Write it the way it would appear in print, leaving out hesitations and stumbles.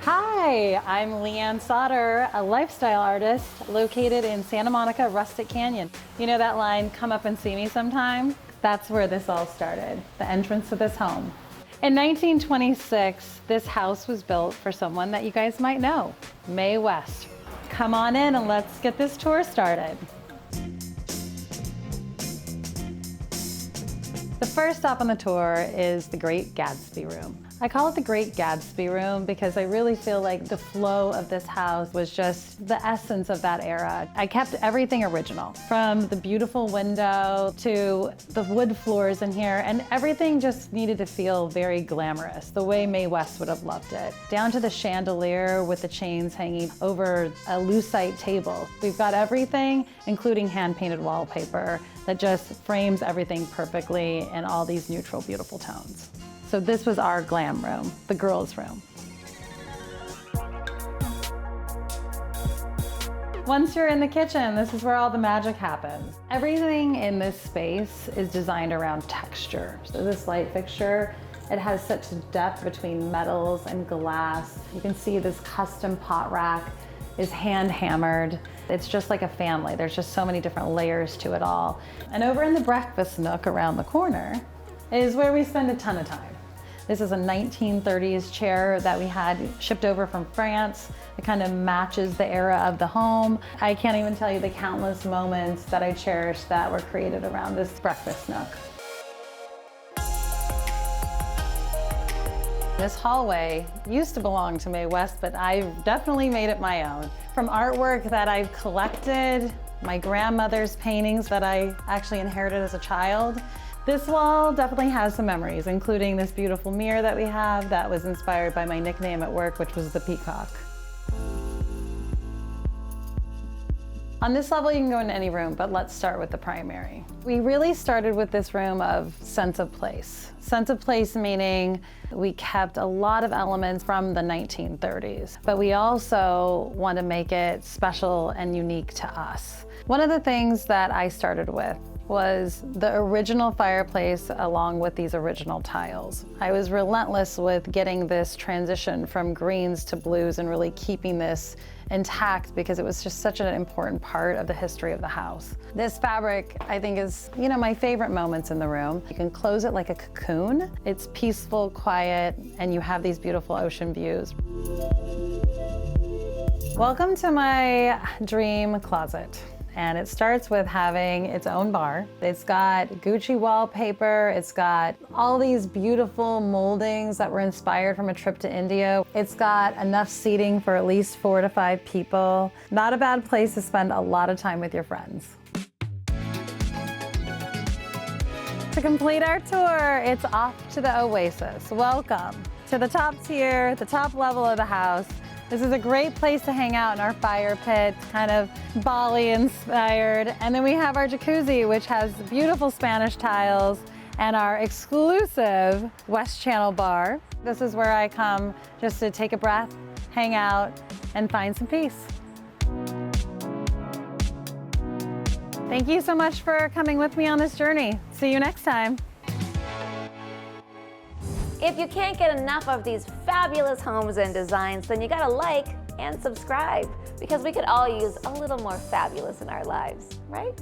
Hi, I'm LeeAnn Sauter, a lifestyle artist located in Santa Monica, Rustic Canyon. You know that line, "Come up and see me sometime"? That's where this all started, the entrance to this home. In 1926, this house was built for someone that you guys might know, Mae West. Come on in and let's get this tour started. The first stop on the tour is the Great Gatsby room. I call it the Great Gatsby room because I really feel like the flow of this house was just the essence of that era. I kept everything original, from the beautiful window to the wood floors in here, and everything just needed to feel very glamorous, the way Mae West would have loved it. Down to the chandelier with the chains hanging over a lucite table. We've got everything, including hand-painted wallpaper, that just frames everything perfectly in all these neutral, beautiful tones. So this was our glam room, the girls' room. Once you're in the kitchen, this is where all the magic happens. Everything in this space is designed around texture. So this light fixture, it has such a depth between metals and glass. You can see this custom pot rack is hand hammered. It's just like a family. There's just so many different layers to it all. And over in the breakfast nook around the corner is where we spend a ton of time. This is a 1930s chair that we had shipped over from France. It kind of matches the era of the home. I can't even tell you the countless moments that I cherish that were created around this breakfast nook. This hallway used to belong to Mae West, but I've definitely made it my own. From artwork that I've collected, my grandmother's paintings that I actually inherited as a child, this wall definitely has some memories, including this beautiful mirror that we have that was inspired by my nickname at work, which was the Peacock. On this level, you can go into any room, but let's start with the primary. We really started with this room of sense of place. Sense of place meaning we kept a lot of elements from the 1930s, but we also want to make it special and unique to us. One of the things that I started with was the original fireplace along with these original tiles. I was relentless with getting this transition from greens to blues and really keeping this intact because it was just such an important part of the history of the house. This fabric, I think, is, my favorite moments in the room. You can close it like a cocoon. It's peaceful, quiet, and you have these beautiful ocean views. Welcome to my dream closet. And it starts with having its own bar. It's got Gucci wallpaper. It's got all these beautiful moldings that were inspired from a trip to India. It's got enough seating for at least 4 to 5 people. Not a bad place to spend a lot of time with your friends. To complete our tour, it's off to the Oasis. Welcome to the top tier, the top level of the house. This is a great place to hang out in our fire pit, kind of Bali inspired. And then we have our jacuzzi, which has beautiful Spanish tiles, and our exclusive West Channel bar. This is where I come just to take a breath, hang out, and find some peace. Thank you so much for coming with me on this journey. See you next time. If you can't get enough of these fabulous homes and designs, then you gotta like and subscribe, because we could all use a little more fabulous in our lives, right?